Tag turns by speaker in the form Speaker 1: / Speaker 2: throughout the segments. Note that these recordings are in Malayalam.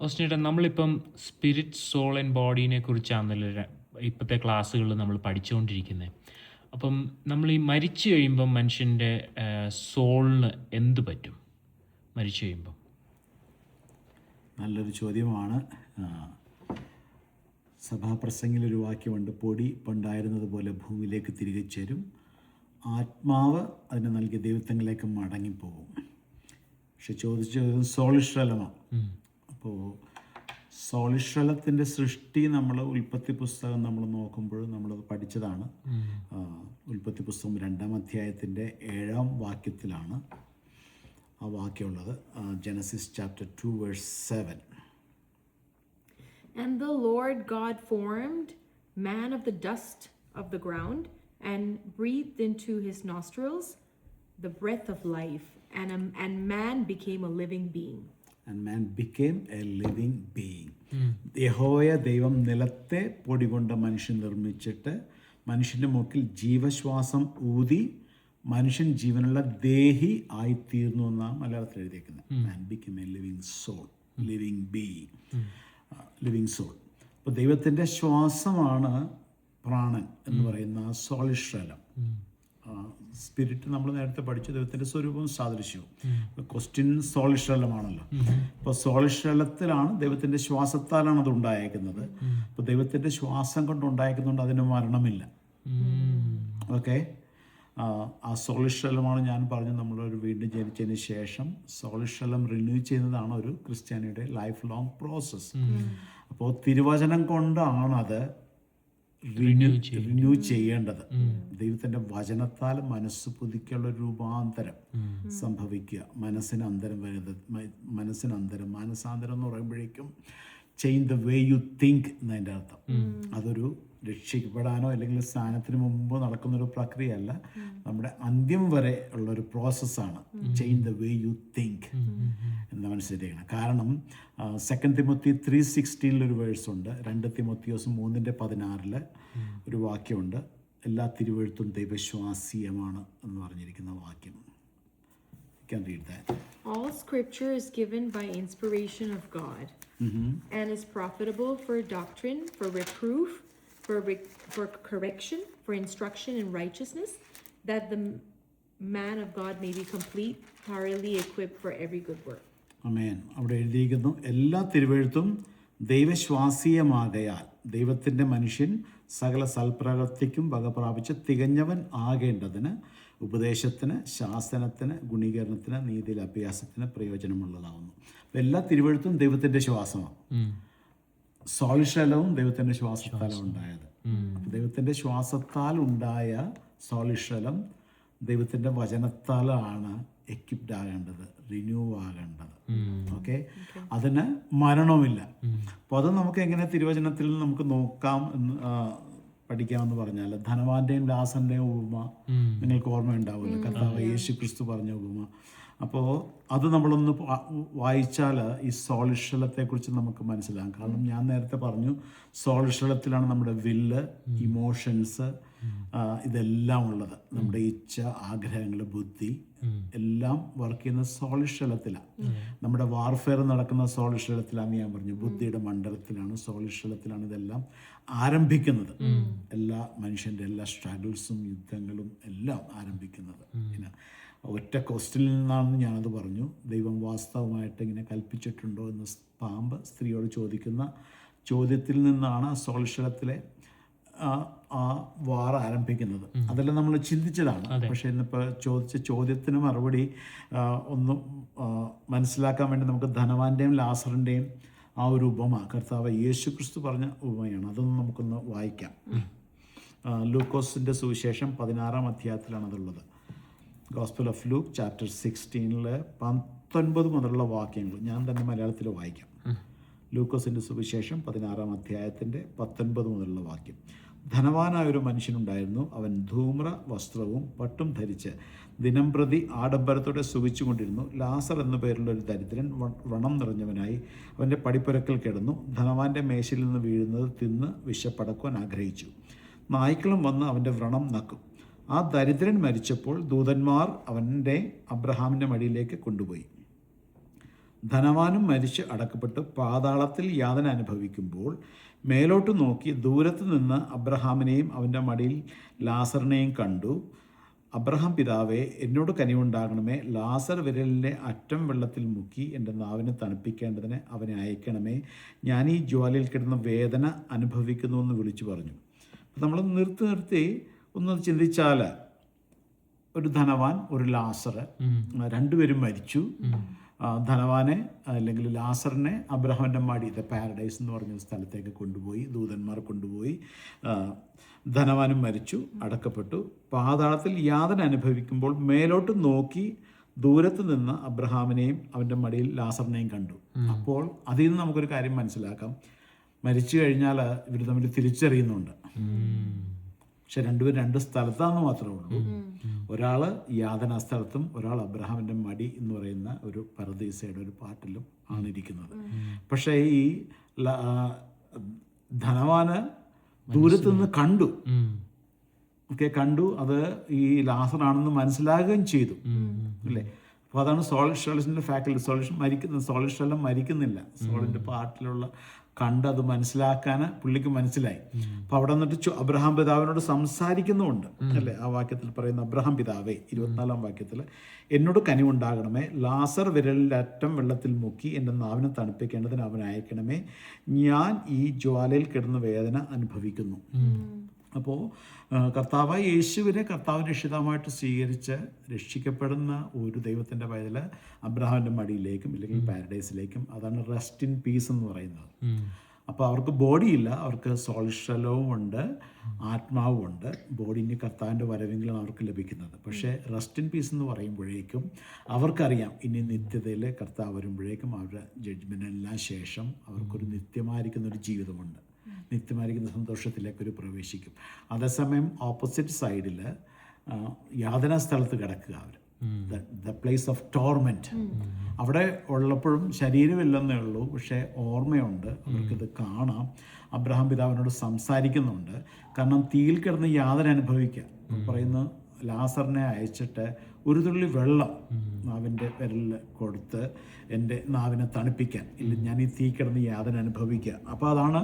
Speaker 1: ഓസ്റ്റിനേട്ടാ, നമ്മളിപ്പം സ്പിരിറ്റ്, സോൾ ആൻഡ് ബോഡീനെ കുറിച്ചാണല്ലോ ഇപ്പോഴത്തെ ക്ലാസ്സുകളിൽ നമ്മൾ പഠിച്ചുകൊണ്ടിരിക്കുന്നത്. അപ്പം നമ്മൾ ഈ മരിച്ചു കഴിയുമ്പം മനുഷ്യൻ്റെ സോളിന് എന്ത് പറ്റും മരിച്ചു കഴിയുമ്പം?
Speaker 2: നല്ലൊരു ചോദ്യമാണ്. സഭാപ്രസംഗിലൊരു വാക്യമുണ്ട്, പൊടി പണ്ടായിരുന്നത് പോലെ ഭൂമിയിലേക്ക് തിരികെ ചേരും, ആത്മാവ് അതിന് നൽകിയ ദൈവത്വങ്ങളിലേക്ക് മടങ്ങിപ്പോകും. പക്ഷെ ചോദിച്ചത് സോളിഷ്ഠലമാണ്. അപ്പോൾ സോളിഷ്ഠലത്തിൻ്റെ സൃഷ്ടി നമ്മൾ ഉൽപ്പത്തി പുസ്തകം നമ്മൾ നോക്കുമ്പോൾ നമ്മളത് പഠിച്ചതാണ്. ഉൽപ്പത്തി പുസ്തകം 2-ാം അധ്യായത്തിൻ്റെ 7-ാം വാക്യത്തിലാണ് ആ വാക്യമുള്ളത്. Genesis chapter 2 verse 7.
Speaker 3: And the Lord God formed man of the dust of the ground and breathed into his nostrils the breath of life, and man became a living being.
Speaker 2: And man became a living being. യഹോവയ ദൈവം നിലത്തെ പൊടി കൊണ്ട് മനുഷ്യൻ നിർമ്മിച്ചിട്ട് മനുഷ്യൻ്റെ മൂക്കിൽ ജീവശ്വാസം ഊതി മനുഷ്യൻ ജീവനുള്ള ദേഹി ആയിത്തീർന്നു എന്നാണ് മലയാളത്തിൽ എഴുതിയിരിക്കുന്നത്. Man become a living soul, living being, living soul. അപ്പോൾ ദൈവത്തിൻ്റെ ശ്വാസമാണ് പ്രാണൻ എന്ന് പറയുന്ന സോളിഷ്ഠലം. സ്പിരിറ്റ് നമ്മൾ നേരത്തെ പഠിച്ചു, ദൈവത്തിൻ്റെ സ്വരൂപവും സാദൃശ്യവും. ക്വസ്റ്റ്യൻ സോളിഷ്ഠലമാണല്ലോ. അപ്പോൾ സോളിഷ്ഠലത്തിലാണ് ദൈവത്തിൻ്റെ ശ്വാസത്താലാണ് അത് ഉണ്ടായേക്കുന്നത്. അപ്പോൾ ദൈവത്തിൻ്റെ ശ്വാസം കൊണ്ട് ഉണ്ടായേക്കുന്നുണ്ട്, അതിന് മരണമില്ല. ഓക്കെ, ആ സോളിഷ്ഠലമാണ് ഞാൻ പറഞ്ഞു, നമ്മളൊരു വീണ്ടും ജനിച്ചതിന് ശേഷം സോളിഷ്ഠലം റിന്യൂ ചെയ്യുന്നതാണ് ഒരു ക്രിസ്ത്യാനിയുടെ ലൈഫ് ലോങ് പ്രോസസ്സ്. അപ്പോൾ തിരുവചനം കൊണ്ടാണത് റിന്യൂ ചെയ്യേണ്ടത്. ദൈവത്തിൻ്റെ വചനത്താൽ മനസ്സ് പുതുക്കിയുള്ള രൂപാന്തരം സംഭവിക്കുക. മനസ്സാന്തരം എന്ന് പറയുമ്പോഴേക്കും change the way you think എന്നതിൻ്റെ അർത്ഥം. അതൊരു രക്ഷിക്കപ്പെടാനോ അല്ലെങ്കിൽ സ്ഥാനത്തിന് മുമ്പ് നടക്കുന്നൊരു പ്രക്രിയയല്ല, നമ്മുടെ അന്ത്യം വരെ ഉള്ളൊരു പ്രോസസ്സാണ് change the way you think എന്ന് മനസ്സിലാക്കണം. കാരണം 2 തിമോത്തി 3:16 ഒരു വേഴ്സുണ്ട്, 2 തിമോത്തിയോസ് 3:16 ഒരു വാക്യമുണ്ട്, എല്ലാ തിരുവെഴുത്തും ദൈവശ്വാസീയമാണ് എന്ന് പറഞ്ഞിരിക്കുന്ന വാക്യം. You can read that.
Speaker 3: All scripture is given by inspiration of God and is profitable for doctrine, for reproof, for correction, for instruction in righteousness, that the man of God may be complete, thoroughly equipped for every good work.
Speaker 2: ആമേൻ. അവിടെ എഴുതിയിരിക്കുന്നു, എല്ലാ തിരുവെഴുത്തും ദൈവശ്വാസീയമാകയാൽ ദൈവത്തിൻ്റെ മനുഷ്യൻ സകല സൽപ്രവൃത്തിക്കും വക പ്രാപിച്ച് തികഞ്ഞവൻ ആകേണ്ടതിന് ഉപദേശത്തിന്, ശാസനത്തിന്, ഗുണീകരണത്തിന്, നീതിയിൽ അഭ്യാസത്തിന് പ്രയോജനമുള്ളതാവുന്നു. അപ്പം എല്ലാ തിരുവെഴുത്തും ദൈവത്തിൻ്റെ ശ്വാസമാണ്. സോളിഷ്ഠലവും ദൈവത്തിൻ്റെ ശ്വാസത്താലും ഉണ്ടായത്. ദൈവത്തിൻ്റെ ശ്വാസത്താൽ ഉണ്ടായ സോളിഷ്ഠലം ദൈവത്തിൻ്റെ വചനത്താലാണ് എക്വിപ്ഡ് ആകേണ്ടത്, റിന്യൂ ആകേണ്ടത്. ഓക്കെ, അതിന് മരണമില്ല. അപ്പോൾ അത് നമുക്ക് എങ്ങനെ തിരുവചനത്തിൽ നമുക്ക് നോക്കാം എന്ന് പഠിക്കാമെന്ന് പറഞ്ഞാൽ, ധനവാന്റെയും ലാസറിൻ്റെയും ഉപമ നിങ്ങൾക്ക് ഓർമ്മയുണ്ടാവുമല്ലോ, കർത്താവ് യേശു ക്രിസ്തു പറഞ്ഞ ഉപമ. അപ്പോൾ അത് നമ്മളൊന്ന് വായിച്ചാൽ ഈ സോളിഷ്ഠലത്തെക്കുറിച്ച് നമുക്ക് മനസ്സിലാകും. കാരണം ഞാൻ നേരത്തെ പറഞ്ഞു, സോളിഷ്ഠലത്തിലാണ് നമ്മുടെ വില്ല്, ഇമോഷൻസ്, ഇതെല്ലാം ഉള്ളത്. നമ്മുടെ ഇച്ഛ, ആഗ്രഹങ്ങൾ, ബുദ്ധി എല്ലാം വർക്ക് ചെയ്യുന്ന സോളിഷ്ഠലത്തിലാണ്. നമ്മുടെ വാർഫെയർ നടക്കുന്ന സോളിഷ്ഠലത്തിലാണ്. ഞാൻ പറഞ്ഞു, ബുദ്ധിയുടെ മണ്ഡലത്തിലാണ്, സോളിഷ്ഠലത്തിലാണ് ഇതെല്ലാം ആരംഭിക്കുന്നത്. എല്ലാ മനുഷ്യൻ്റെ എല്ലാ സ്ട്രഗിൾസും യുദ്ധങ്ങളും എല്ലാം ആരംഭിക്കുന്നത്. പിന്നെ ഒറ്റ ക്വസ്റ്റ്യനിൽ നിന്നാണ് ഞാനത് പറഞ്ഞു. ദൈവം വാസ്തവമായിട്ട് ഇങ്ങനെ കൽപ്പിച്ചിട്ടുണ്ടോ എന്ന് പാമ്പ് സ്ത്രീയോട് ചോദിക്കുന്ന ചോദ്യത്തിൽ നിന്നാണ് സോളിഷ്ഠലത്തിലെ ആ വാർ ആരംഭിക്കുന്നത്. അതെല്ലാം നമ്മൾ ചിന്തിച്ചതാണ്. പക്ഷേ ഇന്നിപ്പോൾ ചോദിച്ച ചോദ്യത്തിന് മറുപടി ഒന്ന് മനസ്സിലാക്കാൻ വേണ്ടി നമുക്ക് ധനവാന്റെയും ലാസറിൻ്റെയും ആ ഒരു ഉപമ കർത്താവ് യേശു ക്രിസ്തു പറഞ്ഞ ഉപമയാണ്. അതൊന്ന് നമുക്കൊന്ന് വായിക്കാം. ലൂക്കോസിൻ്റെ സുവിശേഷം 16-ാം അധ്യായത്തിലാണ് അതുള്ളത്. ഗോസ്പൽ ഓഫ് ലൂക്ക് ചാപ്റ്റർ 16 19 മുതലുള്ള വാക്യങ്ങൾ ഞാൻ തന്നെ മലയാളത്തിൽ വായിക്കാം. ലൂക്കോസിൻ്റെ സുവിശേഷം 16-ാം അധ്യായത്തിൻ്റെ 19 മുതലുള്ള വാക്യം. ധനവാനായൊരു മനുഷ്യനുണ്ടായിരുന്നു. അവൻ ധൂമ്ര വസ്ത്രവും പട്ടും ധരിച്ച് ദിനം പ്രതി ആഡംബരത്തോടെ സുഖിച്ചുകൊണ്ടിരുന്നു. ലാസർ എന്നു പേരുള്ള ഒരു ദരിദ്രൻ വ്രണം നിറഞ്ഞവനായി അവൻ്റെ പടിപ്പുരക്കൽ കിടന്നു. ധനവാന്റെ മേശയിൽ നിന്ന് വീഴുന്നത് തിന്ന് വിശപ്പടക്കുവാൻ ആഗ്രഹിച്ചു. നായ്ക്കളും വന്ന് അവൻ്റെ വ്രണം നക്കും. ആ ദരിദ്രൻ മരിച്ചപ്പോൾ ദൂതന്മാർ അവൻ്റെ അബ്രഹാമിൻ്റെ മടിയിലേക്ക് കൊണ്ടുപോയി. ധനവാനും മരിച്ച് അടക്കപ്പെട്ട് പാതാളത്തിൽ യാതന അനുഭവിക്കുമ്പോൾ മേലോട്ട് നോക്കി ദൂരത്ത് നിന്ന് അബ്രഹാമിനെയും അവൻ്റെ മടിയിൽ ലാസറിനെയും കണ്ടു. അബ്രഹാം പിതാവേ, എന്നോട് കനിവുണ്ടാകണമേ, ലാസർ വിരലിൻ്റെ അറ്റം വെള്ളത്തിൽ മുക്കി എൻ്റെ നാവിനെ തണുപ്പിക്കേണ്ടതിന് അവനെ അയക്കണമേ, ഞാൻ ഈ ജ്വാലയിൽ കിടന്ന വേദന അനുഭവിക്കുന്നു എന്ന് വിളിച്ചു പറഞ്ഞു. അപ്പം നമ്മൾ നിർത്തി ഒന്ന് ചിന്തിച്ചാൽ, ഒരു ധനവാൻ, ഒരു ലാസർ, രണ്ടുപേരും മരിച്ചു. ധനവാനെ അല്ലെങ്കിൽ ലാസറിനെ അബ്രഹാമിൻ്റെ മടി, ദ പാരഡൈസ് എന്ന് പറഞ്ഞ സ്ഥലത്തേക്ക് കൊണ്ടുപോയി, ദൂതന്മാർ കൊണ്ടുപോയി. ധനവാനും മരിച്ചു, അടക്കപ്പെട്ടു. പാതാളത്തിൽ യാതന അനുഭവിക്കുമ്പോൾ മേലോട്ട് നോക്കി ദൂരത്ത് നിന്ന് അബ്രഹാമിനെയും അവൻ്റെ മടിയിൽ ലാസറിനെയും കണ്ടു. അപ്പോൾ അതിൽ നിന്ന് നമുക്കൊരു കാര്യം മനസ്സിലാക്കാം. മരിച്ചു കഴിഞ്ഞാൽ ഇവർ തമ്മിൽ തിരിച്ചറിയുന്നുണ്ട്. പക്ഷെ രണ്ടുപേരും രണ്ട് സ്ഥലത്താണെന്ന് മാത്രമേ ഉള്ളൂ. ഒരാൾ യാതനാ സ്ഥലത്തും ഒരാൾ അബ്രഹാമിൻ്റെ മടി എന്ന് പറയുന്ന ഒരു പരദീസയുടെ ഒരു പാട്ടിലും ആണ് ഇരിക്കുന്നത്. പക്ഷേ ഈ ധനവാന് ദൂരത്ത് നിന്ന് കണ്ടു. കണ്ടു, അത് ഈ ലാസറാണെന്ന് മനസ്സിലാകുകയും ചെയ്തു, അല്ലേ? അപ്പോൾ അതാണ് സോളിൻ്റെ ഫാക്കൽറ്റി. സോളിഷെല്ലാം മരിക്കുന്നില്ല. സോളിൻ്റെ പാട്ടിലുള്ള കണ്ടത് മനസ്സിലാക്കാൻ പുള്ളിക്ക് മനസ്സിലായി. അപ്പോൾ അവിടെ നിന്നിട്ട് അബ്രഹാം പിതാവിനോട് സംസാരിക്കുന്നുമുണ്ട്, അല്ലേ? ആ വാക്യത്തിൽ പറയുന്ന അബ്രഹാം പിതാവേ, 24-ാം വാക്യത്തിൽ, എന്നോട് കനിവുണ്ടാകണമേ, ലാസർ വിരലിൻ്റെ അറ്റം വെള്ളത്തിൽ മുക്കി എൻ്റെ നാവിനെ തണുപ്പിക്കേണ്ടതിന് അവനെ അയക്കണമേ, ഞാൻ ഈ ജ്വാലയിൽ കിടന്ന വേദന അനുഭവിക്കുന്നു. അപ്പോൾ കർത്താവായ യേശുവിനെ കർത്താവിൻ്റെ രക്ഷിതാവായിട്ട് സ്വീകരിച്ച് രക്ഷിക്കപ്പെടുന്ന ഒരു ദൈവത്തിൻ്റെ പൈതൽ അബ്രഹാമിൻ്റെ മടിയിലേക്കും ഇല്ലെങ്കിൽ പാരഡൈസിലേക്കും, അതാണ് റെസ്റ്റ് ഇൻ പീസ് എന്ന് പറയുന്നത്. അപ്പോൾ അവർക്ക് ബോഡിയില്ല, അവർക്ക് സോളിഷലവും ഉണ്ട്, ആത്മാവും ഉണ്ട്. ബോഡിന് കർത്താവിൻ്റെ വരവെങ്കിലും അവർക്ക് ലഭിക്കുന്നത്. പക്ഷേ റെസ്റ്റ് ഇൻ പീസ് എന്ന് പറയുമ്പോഴേക്കും അവർക്കറിയാം ഇനി നിത്യതയിൽ കർത്താവ് വരുമ്പോഴേക്കും അവരുടെ ജഡ്ജ്മെൻറ്റിനെല്ലാം ശേഷം അവർക്കൊരു നിത്യമായിരിക്കുന്നൊരു ജീവിതമുണ്ട്. നിത്യമായിരിക്കുന്ന സന്തോഷത്തിലേക്കൊരു പ്രവേശിക്കും. അതേസമയം ഓപ്പോസിറ്റ് സൈഡിൽ യാതനാ സ്ഥലത്ത് കിടക്കുക അവർ, ദ പ്ലേസ് ഓഫ് ടോർമെൻറ്റ്. അവിടെ ഉള്ളപ്പോഴും ശരീരമില്ലെന്നേ ഉള്ളൂ, പക്ഷേ ഓർമ്മയുണ്ട്, അവർക്കിത് കാണാം. അബ്രഹാം പിതാവിനോട് സംസാരിക്കുന്നുണ്ട്. കാരണം തീയിൽ കിടന്ന് യാതന അനുഭവിക്കുക. പറയുന്ന ലാസറിനെ അയച്ചിട്ട് ഒരു തുള്ളി വെള്ളം നാവിൻ്റെ വിരലിൽ കൊടുത്ത് എൻ്റെ നാവിനെ തണുപ്പിക്കാൻ, ഇല്ല ഞാൻ ഈ തീ കിടന്ന് യാതന അനുഭവിക്കുക. അപ്പോൾ അതാണ്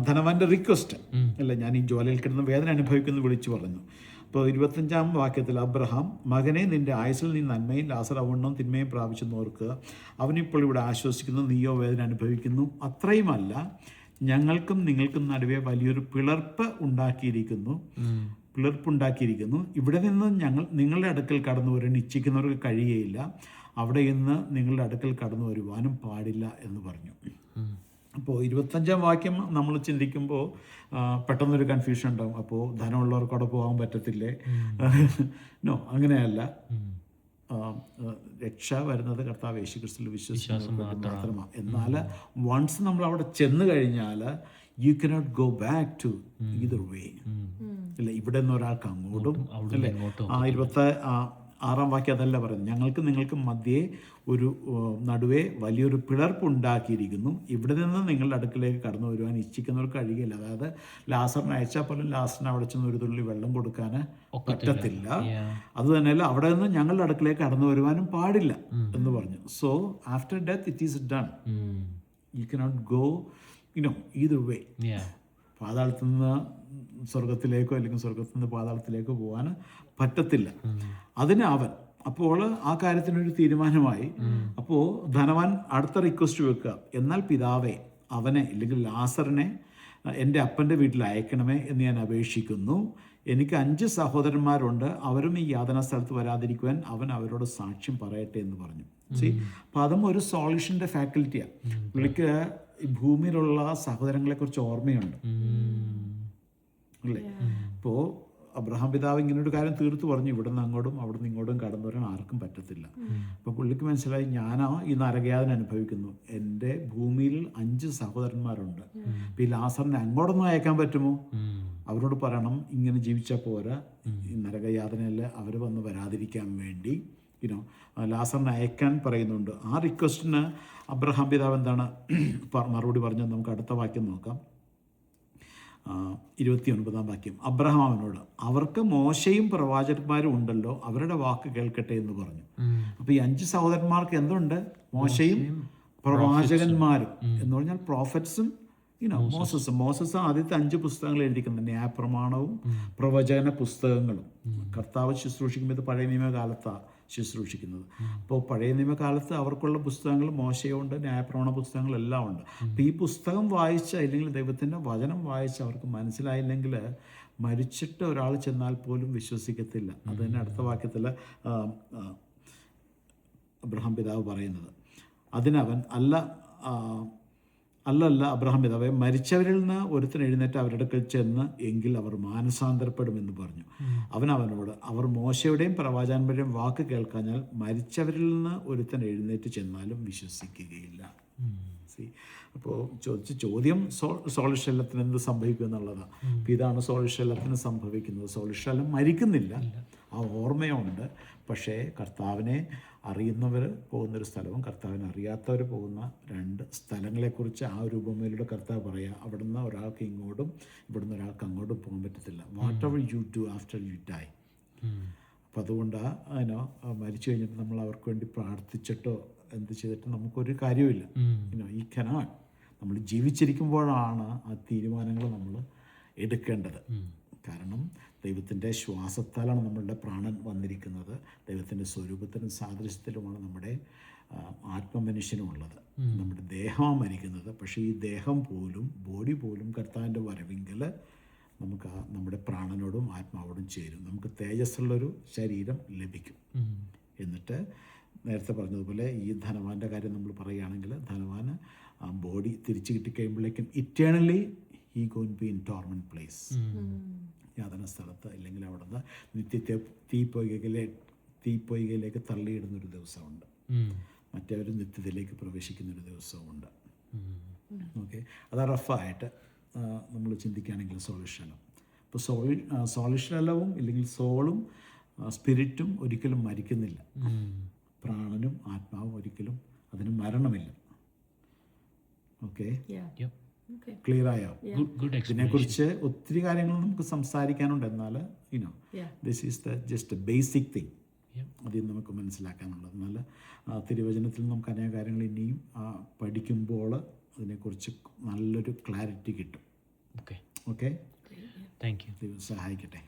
Speaker 2: ധനവാൻ്റെ റിക്വസ്റ്റ്, അല്ല, ഞാൻ ഈ ജ്വാലയിൽ കിടന്ന് വേദന അനുഭവിക്കുന്നു വിളിച്ചു പറഞ്ഞു. അപ്പോൾ 25-ാം വാക്യത്തിൽ അബ്രഹാം, മകനെ, നിൻ്റെ ആയുസ്സിൽ നീ നന്മയും ലാസർ അവണ്ണവും തിന്മയും പ്രാപിച്ചെന്ന് ഓർക്കുക. അവനിപ്പോൾ ഇവിടെ ആശ്വസിക്കുന്നു, നീയോ വേദന അനുഭവിക്കുന്നു. അത്രയുമല്ല, ഞങ്ങൾക്കും നിങ്ങൾക്കും നടുവേ വലിയൊരു പിളർപ്പുണ്ടാക്കിയിരിക്കുന്നു. ഇവിടെ നിന്ന് നിങ്ങളുടെ അടുക്കൽ കടന്നു വരാൻ ഇച്ഛിക്കുന്നവർക്ക് കഴിയുകയില്ല. അവിടെ നിന്ന് നിങ്ങളുടെ അടുക്കൽ കടന്നു വരുവാനും പാടില്ല എന്ന് പറഞ്ഞു. അപ്പോൾ 25-ാം വാക്യം നമ്മൾ ചിന്തിക്കുമ്പോൾ പെട്ടെന്നൊരു കൺഫ്യൂഷൻ ഉണ്ടാകും. അപ്പോൾ ധനമുള്ളവർക്ക് അവിടെ പോകാൻ പറ്റത്തില്ലേ? നോ, അങ്ങനെയല്ല. രക്ഷ വരുന്നത് കർത്താവ് യേശുക്രിസ്തുവിൽ വിശ്വസിക്കുന്നത് മാത്രമാണ്. എന്നാൽ വൺസ് നമ്മൾ അവിടെ ചെന്ന് കഴിഞ്ഞാൽ you cannot go back to either way, അല്ല, ഇവിടെ നിന്ന് ഒരാൾക്ക് അങ്ങോട്ടും, അല്ലേ? 26-ാം വാക്യം അതല്ല പറയുന്നത്, ഞങ്ങൾക്ക് നിങ്ങൾക്ക് മധ്യേ ഒരു നടുവേ വലിയൊരു പിളർപ്പുണ്ടാക്കിയിരിക്കുന്നു. ഇവിടെ നിന്ന് നിങ്ങളുടെ അടുക്കിലേക്ക് കടന്നു വരുവാൻ ഇച്ഛിക്കുന്നവർക്ക് കഴിയില്ല. അതായത് ലാസറിനെ അയച്ചാൽ പോലും ലാസറിന് അവിടെ ചെന്ന് ഒരു തുള്ളി വെള്ളം കൊടുക്കാൻ പറ്റത്തില്ല. അതുതന്നെയല്ല, അവിടെ നിന്ന് ഞങ്ങളുടെ അടുക്കിലേക്ക് കടന്നു വരുവാനും പാടില്ല എന്ന് പറഞ്ഞു. So after death it is done. U cannot go either way. പാതാളത്തിൽ നിന്ന് സ്വർഗത്തിലേക്കോ അല്ലെങ്കിൽ സ്വർഗത്തിൽ നിന്ന് പാതാളത്തിലേക്കോ പോകാൻ പറ്റത്തില്ല. അതിന് അവൻ അപ്പോൾ ആ കാര്യത്തിനൊരു തീരുമാനമായി. അപ്പോൾ ധനവാൻ അടുത്ത റിക്വസ്റ്റ് വെക്കുക, എന്നാൽ പിതാവേ, അവനെ ഇല്ലെങ്കിൽ ലാസറിനെ എൻ്റെ അപ്പൻ്റെ വീട്ടിൽ അയക്കണമേ എന്ന് ഞാൻ അപേക്ഷിക്കുന്നു. എനിക്ക് 5 സഹോദരന്മാരുണ്ട്, അവരും ഈ യാതനാ സ്ഥലത്ത് വരാതിരിക്കുവാൻ അവൻ അവരോട് സാക്ഷ്യം പറയട്ടെ എന്ന് പറഞ്ഞു. അപ്പം അതും ഒരു സോൾയൂഷൻ്റെ ഫാക്കൽറ്റിയാണ്. പുള്ളിക്ക് ഭൂമിയിലുള്ള സഹോദരങ്ങളെക്കുറിച്ച് ഓർമ്മയുണ്ട്, അല്ലേ? അപ്പോൾ അബ്രഹാം പിതാവ് ഇങ്ങനൊരു കാര്യം തീർത്തു പറഞ്ഞു, ഇവിടെ നിന്ന് അങ്ങോട്ടും അവിടെ നിന്ന് ഇങ്ങോട്ടും കടന്നു വരാൻ ആർക്കും പറ്റത്തില്ല. അപ്പോൾ പുള്ളിക്ക് മനസ്സിലായി, ഞാനാ ഈ നരകയാതന അനുഭവിക്കുന്നു, എൻ്റെ ഭൂമിയിൽ 5 സഹോദരന്മാരുണ്ട്. അപ്പോൾ ഈ ലാസറിനെ അങ്ങോട്ടൊന്നും അയക്കാൻ പറ്റുമോ? അവരോട് പറയണം, ഇങ്ങനെ ജീവിച്ചാൽ പോരാ, ഈ നരകയാതനയിൽ അവർ വന്ന് വരാതിരിക്കാൻ വേണ്ടി ലാസറിനെ അയക്കാൻ പറയുന്നുണ്ട്. ആ റിക്വസ്റ്റിന് അബ്രഹാം പിതാവ് എന്താണ് മറുപടി പറഞ്ഞത്? നമുക്ക് അടുത്ത വാക്യം നോക്കാം. 29 വാക്യം. അബ്രഹാം അവനോട്, അവർക്ക് മോശയും പ്രവാചകന്മാരും ഉണ്ടല്ലോ, അവരുടെ വാക്ക് കേൾക്കട്ടെ എന്ന് പറഞ്ഞു. അപ്പോൾ ഈ 5 സഹോദരന്മാർക്ക് എന്തുണ്ട്? മോശയും പ്രവാചകന്മാരും എന്ന് പറഞ്ഞാൽ പ്രോഫറ്റ്സും മോസസ് ആദ്യത്തെ 5 പുസ്തകങ്ങൾ എഴുതിക്കുന്നത്, ന്യായപ്രമാണവും പ്രവചന പുസ്തകങ്ങളും. കർത്താവ് ശുശ്രൂഷിക്കുമ്പോൾ ഇത് പഴയ നിയമകാലത്താണ് ശുശ്രൂഷിക്കുന്നത്. അപ്പോൾ പഴയ നിയമകാലത്ത് അവർക്കുള്ള പുസ്തകങ്ങൾ മോശയുണ്ട്, ന്യായപ്രമാണ പുസ്തകങ്ങളെല്ലാം ഉണ്ട്. അപ്പോൾ ഈ പുസ്തകം വായിച്ച, അല്ലെങ്കിൽ ദൈവത്തിൻ്റെ വചനം വായിച്ച് അവർക്ക് മനസ്സിലായില്ലെങ്കിൽ മരിച്ചിട്ട് ഒരാൾ ചെന്നാൽ പോലും വിശ്വസിക്കത്തില്ല. അത് തന്നെ അടുത്ത വാക്യത്തിൽ അബ്രഹാം പിതാവ് പറയുന്നത്. അതിനവൻ അല്ലല്ല അബ്രഹാം പിതാവെ, മരിച്ചവരിൽ നിന്ന് ഒരുത്തൻ എഴുന്നേറ്റ് അവരുടെ അടുക്കൽ ചെന്ന് എങ്കിൽ അവർ മാനസാന്തരപ്പെടുമെന്ന് പറഞ്ഞു. അവനോട്, അവർ മോശയുടെയും പ്രവാചകന്മാരുടെയും വാക്ക് കേൾക്കാഞ്ഞാൽ മരിച്ചവരിൽ നിന്ന് ഒരുത്തൻ എഴുന്നേറ്റ് ചെന്നാലും വിശ്വസിക്കുകയില്ല. അപ്പോൾ ചോദിച്ച ചോദ്യം സോളിഷല്ലത്തിന് എന്ത് സംഭവിക്കും എന്നുള്ളതാണ്. അപ്പോൾ ഇതാണ് സോളിഷല്ലത്തിന് സംഭവിക്കുന്നത്. സോളിഷല്ലം മരിക്കുന്നില്ല, ആ ഓർമ്മയുണ്ട്. പക്ഷേ കർത്താവിനെ അറിയുന്നവർ പോകുന്നൊരു സ്ഥലവും കർത്താവിനെ അറിയാത്തവർ പോകുന്ന 2 സ്ഥലങ്ങളെക്കുറിച്ച് ആ ഒരു ഉപമയിലൂടെ കർത്താവ് പറയുക. അവിടുന്ന് ഒരാൾക്ക് ഇങ്ങോട്ടും ഇവിടുന്ന് ഒരാൾക്ക് അങ്ങോട്ടും പോകാൻ പറ്റത്തില്ല. What ever you do after you dye. അപ്പം അതുകൊണ്ട് മരിച്ചു കഴിഞ്ഞിട്ട് നമ്മൾ അവർക്ക് വേണ്ടി പ്രാർത്ഥിച്ചിട്ടോ എന്ത് ചെയ്തിട്ട് നമുക്കൊരു കാര്യമില്ല. ഈ കനാട്ട് നമ്മൾ ജീവിച്ചിരിക്കുമ്പോഴാണ് ആ തീരുമാനങ്ങൾ നമ്മൾ എടുക്കേണ്ടത്. കാരണം ദൈവത്തിൻ്റെ ശ്വാസത്താലാണ് നമ്മളുടെ പ്രാണൻ വന്നിരിക്കുന്നത്. ദൈവത്തിൻ്റെ സ്വരൂപത്തിനും സാദൃശ്യത്തിലുമാണ് നമ്മുടെ ആത്മമനുഷ്യനുമുള്ളത്. നമ്മുടെ ദേഹമാണ് മരിക്കുന്നത്. പക്ഷേ ഈ ദേഹം പോലും, ബോഡി പോലും കർത്താവിൻ്റെ വരവെങ്കിൽ നമുക്ക് നമ്മുടെ പ്രാണനോടും ആത്മാവോടും ചേരും. നമുക്ക് തേജസ്സുള്ളൊരു ശരീരം ലഭിക്കും. എന്നിട്ട് നേരത്തെ പറഞ്ഞതുപോലെ ഈ ധനവാൻ്റെ കാര്യം നമ്മൾ പറയുകയാണെങ്കിൽ, ധനവാന് ബോഡി തിരിച്ചു കിട്ടിക്കഴിയുമ്പോഴേക്കും eternally he going be in torment place, യാതന സ്ഥലത്ത്, അല്ലെങ്കിൽ അവിടെ നിന്ന് നിത്യത്തെ തീപ്പൊയ്കയിലേക്ക് തള്ളിയിടുന്നൊരു ദിവസമുണ്ട്. മറ്റവർ നിത്യതയിലേക്ക് പ്രവേശിക്കുന്നൊരു ദിവസമുണ്ട്. ഓക്കെ, അത് റഫായിട്ട് നമ്മൾ ചിന്തിക്കുകയാണെങ്കിൽ സോളിഷലം. ഇപ്പോൾ സോളിഷലവും ഇല്ലെങ്കിൽ സോളും സ്പിരിറ്റും ഒരിക്കലും മരിക്കുന്നില്ല. പ്രാണനും ആത്മാവും ഒരിക്കലും അതിന് മരണമില്ല. ഓക്കെ, ക്ലിയർ ആയോ? ഇതിനെക്കുറിച്ച് ഒത്തിരി കാര്യങ്ങൾ നമുക്ക് സംസാരിക്കാനുണ്ട്. എന്നാൽ this is the just basic thing. അതിൽ നമുക്ക് മനസ്സിലാക്കാനുള്ളത്. എന്നാൽ തിരുവചനത്തിൽ നമുക്ക് അനേക കാര്യങ്ങൾ ഇനിയും പഠിക്കുമ്പോൾ അതിനെക്കുറിച്ച് നല്ലൊരു ക്ലാരിറ്റി കിട്ടും. Okay, thank you. ദൈവം സഹായിക്കട്ടെ.